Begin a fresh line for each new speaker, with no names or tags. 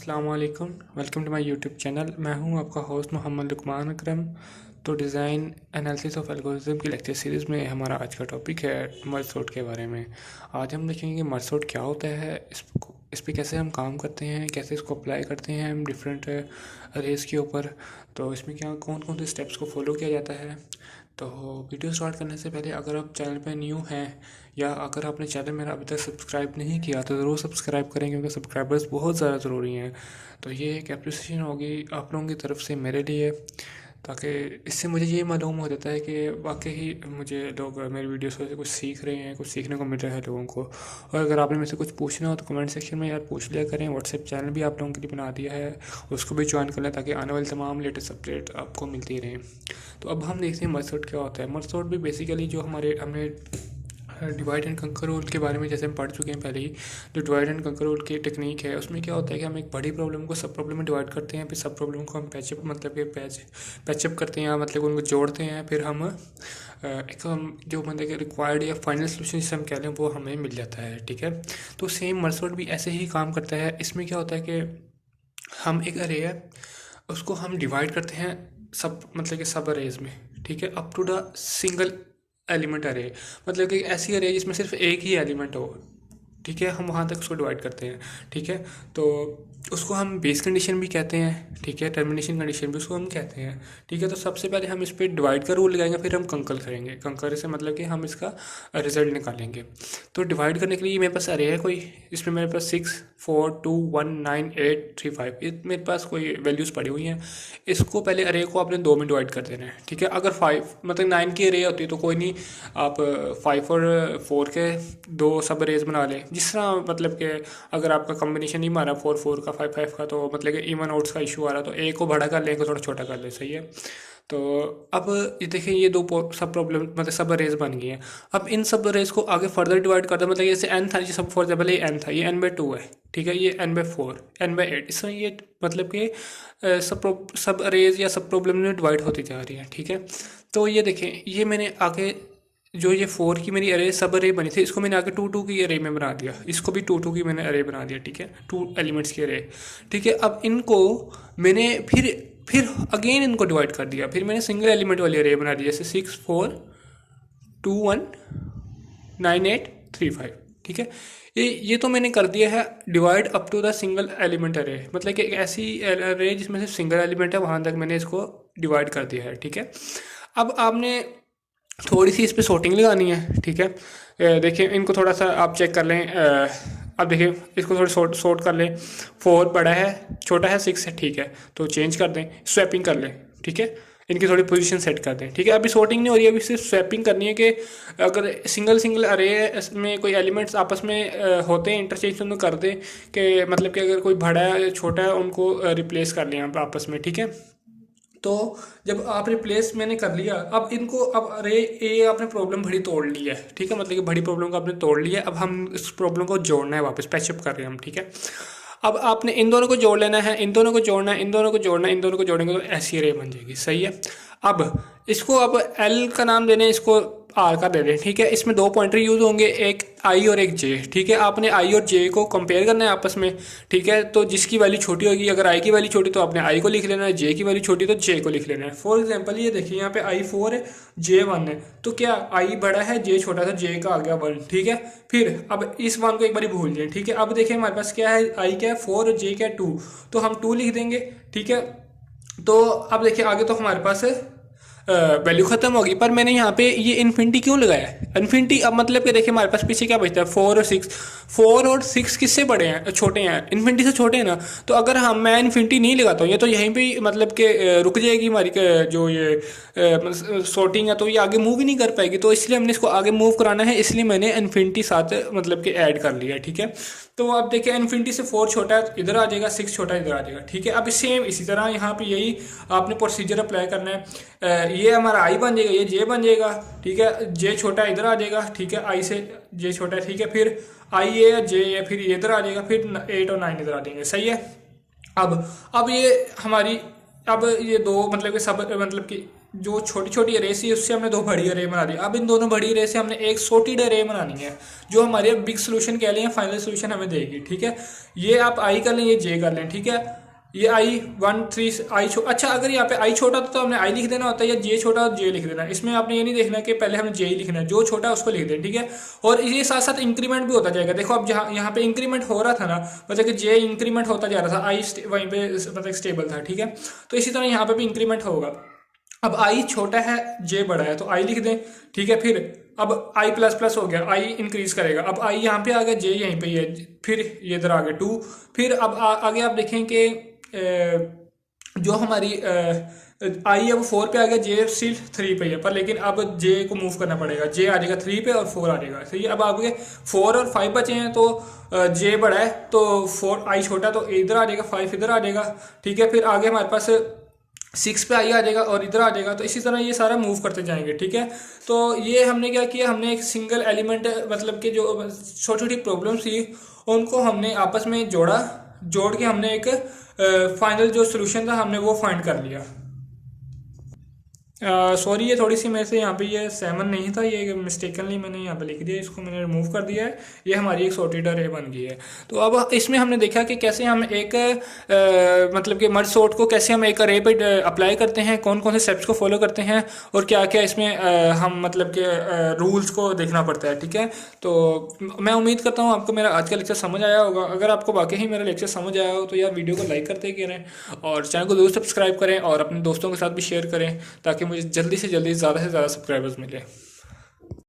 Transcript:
अस्सलाम वालेकुम। Welcome to my YouTube channel. मैं हूं आपका होस्ट मोहम्मद लुकमान अकरम। तो डिज़ाइन एनालिसिस ऑफ एल्गोरिथम की लेक्चर सीरीज़ में हमारा आज का टॉपिक है मर्ज सॉर्ट के बारे में। आज हम देखेंगे कि मर्ज सॉर्ट क्या होता है, इस पे कैसे हम काम करते हैं, कैसे इसको अप्लाई करते हैं हम डिफरेंट अरेज के ऊपर। तो इसमें क्या कौन कौन से स्टेप्स को फॉलो किया जाता है। तो वीडियो स्टार्ट करने से पहले अगर आप चैनल पे न्यू हैं या अगर आपने चैनल मेरा अभी तक सब्सक्राइब नहीं किया तो ज़रूर सब्सक्राइब करें, क्योंकि सब्सक्राइबर्स बहुत ज़्यादा ज़रूरी हैं। तो ये एक एप्रिसिएशन होगी आप लोगों की तरफ से मेरे लिए, ताकि इससे मुझे ये मालूम हो जाता है कि वाकई ही मुझे लोग मेरी वीडियो से कुछ सीख रहे हैं, कुछ सीखने को मिल रहा है लोगों को। और अगर आपने मेरे से कुछ पूछना हो तो कमेंट सेक्शन में यार पूछ लिया करें। व्हाट्सएप चैनल भी आप लोगों के लिए बना दिया है, उसको भी ज्वाइन कर लें ताकि आने वाले तमाम लेटेस्ट अपडेट आपको मिलती रहें। तो अब हम देखते हैं मर्ज सॉर्ट क्या होता है। मर्ज सॉर्ट भी बेसिकली जो हमने डिवाइड एंड कंकर रूल के बारे में जैसे हम पढ़ चुके हैं पहले ही। जो डिवाइड एंड कंकर रूल की टेक्निक है उसमें क्या होता है कि हम एक बड़ी प्रॉब्लम को सब प्रॉब्लम में डिवाइड करते हैं, फिर सब प्रॉब्लम को हम पैचअप मतलब कि पैचअप करते हैं, मतलब उनको जोड़ते हैं, फिर हम एक हम जो मतलब कि रिक्वायर्ड या फाइनल सोल्यूशन जिसे हम कह लें वो हमें मिल जाता है। ठीक है, तो सेम मर्ज सॉर्ट भी ऐसे ही काम करता है। इसमें क्या होता है कि हम एक अरे है उसको हम डिवाइड करते हैं सब मतलब कि सब अरेज में। ठीक है, up to the single element array, मतलब कि ऐसी अरे जिसमें सिर्फ एक ही एलिमेंट हो। ठीक है, हम वहाँ तक उसको डिवाइड करते हैं। ठीक है, तो उसको हम बेस कंडीशन भी कहते हैं। ठीक है, टर्मिनेशन कंडीशन भी उसको हम कहते हैं। ठीक है, तो सबसे पहले हम इस पर डिवाइड का रूल लगाएंगे, फिर हम कंकर करेंगे। कंकर से मतलब कि हम इसका रिजल्ट निकालेंगे। तो डिवाइड करने के लिए मेरे पास अरे है कोई, इसमें मेरे पास 6 4 2 1 9 8 3 5 मेरे पास कोई वैल्यूज़ पड़ी हुई हैं। इसको पहले अरे को आपने 2 में डिवाइड कर देना है। ठीक है, अगर 5 मतलब 9 की अरे होती है तो कोई नहीं, आप 5 और 4 के 2 सब अरेज बना लें। जिस तरह मतलब कि अगर आपका कॉम्बिनेशन नहीं मारा 4 4 का 5 5 का, तो मतलब कि इवन आउट्स का इशू आ रहा, तो एक को बड़ा कर लें, एक को थोड़ा छोटा कर लें। सही है। तो अब ये देखें, ये दो सब प्रॉब्लम मतलब सब अरेज बन गई हैं। अब इन सब अरेज को आगे फर्दर डिवाइड करते हैं, मतलब जैसे एन था, जैसे सब फॉर एग्जाम्पल ये एन था, ये n/2 है। ठीक है, ये n/4 n/8, इस तरह ये मतलब कि सब अरेज या सब प्रॉब्लम में डिवाइड होती जा रही है। ठीक है, तो ये देखें, ये मैंने आगे जो ये 4 की मेरी अरे सब अरे बनी थी, इसको मैंने आगे 2 2 की अरे में बना दिया, इसको भी 2 2 की मैंने अरे बना दिया। ठीक है, 2 एलिमेंट्स की अरे। ठीक है, अब इनको मैंने फिर अगेन इनको डिवाइड कर दिया, फिर मैंने सिंगल एलिमेंट वाली अरे बना दी, जैसे 6 4 2 1 9 8 3 5। ठीक है, ये तो मैंने कर दिया है divide up to the single element array, मतलब कि एक ऐसी अरे जिसमें सिर्फ सिंगल एलिमेंट है, वहाँ तक मैंने इसको डिवाइड कर दिया है। ठीक है, अब आपने थोड़ी सी इस पर sorting लगानी है। ठीक है, देखिए इनको थोड़ा सा आप चेक कर लें। अब देखिए इसको थोड़ा सोर्ट कर लें। 4 बड़ा है, छोटा है 6 है। ठीक है, तो चेंज कर दें, स्वैपिंग कर लें। ठीक है, इनकी थोड़ी पोजीशन सेट कर दें। ठीक है, अभी sorting नहीं हो रही है, अभी सिर्फ स्वैपिंग करनी है कि अगर सिंगल सिंगल अरे में कोई एलिमेंट्स आपस में होते हैं इंटरचेंज, तो कर दें कि मतलब कि अगर कोई बड़ा है छोटा है उनको रिप्लेस कर लें आप आपस में। ठीक है, तो जब आप रिप्लेस मैंने कर लिया, अब इनको अब अरे ये आपने प्रॉब्लम बड़ी तोड़ ली है। ठीक है, मतलब कि बड़ी प्रॉब्लम को आपने तोड़ लिया है, अब हम इस प्रॉब्लम को जोड़ना है, वापस पैचअप कर रहे हैं हम। ठीक है, अब आपने इन दोनों को जोड़ लेना है, इन दोनों को जोड़ना है, इन दोनों को जोड़ना है, इन दोनों को जोड़ेंगे तो ऐसी अरे बन जाएगी। सही है, अब इसको अब एल का नाम देने, इसको आर का दे दें। ठीक है, इसमें 2 पॉइंटर यूज होंगे, एक आई और एक जे। ठीक है, आपने आई और जे को कंपेयर करना है आपस में। ठीक है, तो जिसकी वैल्यू छोटी होगी, अगर आई की वैल्यू छोटी तो आपने आई को लिख लेना है, जे की वैल्यू छोटी तो जे को लिख लेना है। फॉर एग्जांपल ये देखिए, यहाँ पे आई 4 है, जे 1 है, तो क्या आई बड़ा है, जे छोटा था, जे का आ गया 1। ठीक है, फिर अब इस 1 को एक बार भूल जाए। ठीक है, अब देखिए हमारे पास क्या है, आई क्या है 4 और जे क्या है 2, तो हम 2 लिख देंगे। ठीक है, तो अब देखिए आगे तो हमारे पास वैल्यू खत्म होगी, पर मैंने यहाँ पे ये इन्फिनिटी क्यों लगाया है, इन्फिनिटी। अब मतलब कि देखिए हमारे पास पीछे क्या बचता है, 4 और 6। 4 और 6 किससे बड़े हैं, छोटे हैं, इन्फिनिटी से छोटे हैं ना। तो अगर मैं इन्फिनिटी नहीं लगाता हूँ, ये तो यहीं पे मतलब कि रुक जाएगी हमारी जो ये sorting है, तो ये आगे मूव ही नहीं कर पाएगी। तो इसलिए हमने इसको आगे मूव कराना है, इसलिए मैंने इन्फिनिटी साथ मतलब कि ऐड कर लिया है। ठीक है, तो अब देखिए इन्फिनिटी से 4 छोटा इधर आ जाएगा, 6 छोटा इधर आ जाएगा। ठीक है, अब सेम इसी तरह यहाँ पे यही आपने प्रोसीजर अप्लाई करना है। ये हमारा आई बन जाएगा, ये जे बन जाएगा। ठीक है, जे छोटा इधर आ जाएगा। ठीक है, आई से जे छोटा है। ठीक है, फिर आई है जे है, फिर ये इधर आ जाएगा, फिर 8 और 9 इधर आ जाएंगे। सही है, अब ये हमारी अब ये दो मतलब कि सब मतलब कि जो छोटी छोटी अरे थी उससे हमने दो बड़ी अरे बना दी। अब इन दोनों बड़ी अरे से हमने एक सॉर्टेड अरे बनानी है जो हमारे बिग सोल्यूशन कह लें, फाइनल सोल्यूशन हमें देगी। ठीक है, ये आप आई कर लें, ये जे कर लें। ठीक है, ये आई 1 3 आई अच्छा, अगर यहाँ पे आई छोटा तो हमने आई लिख देना होता है, या जे छोटा तो जे लिख देना। इसमें आपने ये नहीं देखना कि पहले हमें जे ही लिखना है, जो छोटा है उसको लिख दें। ठीक है, और इसी साथ साथ इंक्रीमेंट भी होता जाएगा। देखो अब जहाँ यहाँ पे इंक्रीमेंट हो रहा था ना, मतलब कि जे इंक्रीमेंट होता जा रहा था, आई वहीं पे मतलब स्टेबल था। ठीक है, तो इसी तरह यहाँ पे भी इंक्रीमेंट होगा। अब आई छोटा है, जे बड़ा है, तो आई लिख दें। ठीक है, फिर अब आई प्लस प्लस हो गया, आई इंक्रीज करेगा। अब आई यहाँ पे आ गया, जे यहीं पे ही है, फिर ये इधर आ गया 2। फिर अब आगे आप देखें कि जो हमारी आई है वो 4 पे आ गया, जे स्टिल 3 पे है, पर लेकिन अब जे को मूव करना पड़ेगा। जे आ जाएगा 3 पे और 4 आ जाएगा। सही है, अब आपके 4 और 5 बचे हैं, तो जे बड़ा है तो 4 आई छोटा, तो इधर आ जाएगा, 5 इधर आ जाएगा। ठीक है, फिर आगे हमारे पास 6 पे आई आ जाएगा और इधर आ जाएगा। तो इसी तरह ये सारा मूव करते जाएंगे। ठीक है, तो ये हमने क्या किया, हमने एक सिंगल एलिमेंट मतलब कि जो छोटी छोटी प्रॉब्लम थी उनको हमने आपस में जोड़ा, जोड़ के हमने एक फाइनल जो सोल्यूशन था हमने वो फाइंड कर लिया। सॉरी, ये थोड़ी सी मेरे से यहाँ पे ये 7 नहीं था, ये मिस्टेकनली मैंने यहाँ पे लिख दिया, इसको मैंने रिमूव कर दिया है। ये हमारी एक सॉर्टेड अरे बन गई है। तो अब इसमें हमने देखा कि कैसे हम एक मतलब कि मर्ज सॉर्ट को कैसे हम एक अरे पे अप्लाई करते हैं, कौन कौन से स्टेप्स को फॉलो करते हैं, और क्या क्या इसमें हम मतलब कि रूल्स को देखना पड़ता है। ठीक है, तो मैं उम्मीद करता हूँ आपको मेरा आज का लेक्चर समझ आया होगा। अगर आपको वाकई ही मेरा लेक्चर समझ आया हो तो यार वीडियो को लाइक करते करें और चैनल को जरूर सब्सक्राइब करें और अपने दोस्तों के साथ भी शेयर करें, ताकि मुझे जल्दी से जल्दी ज़्यादा सब्सक्राइबर्स मिले।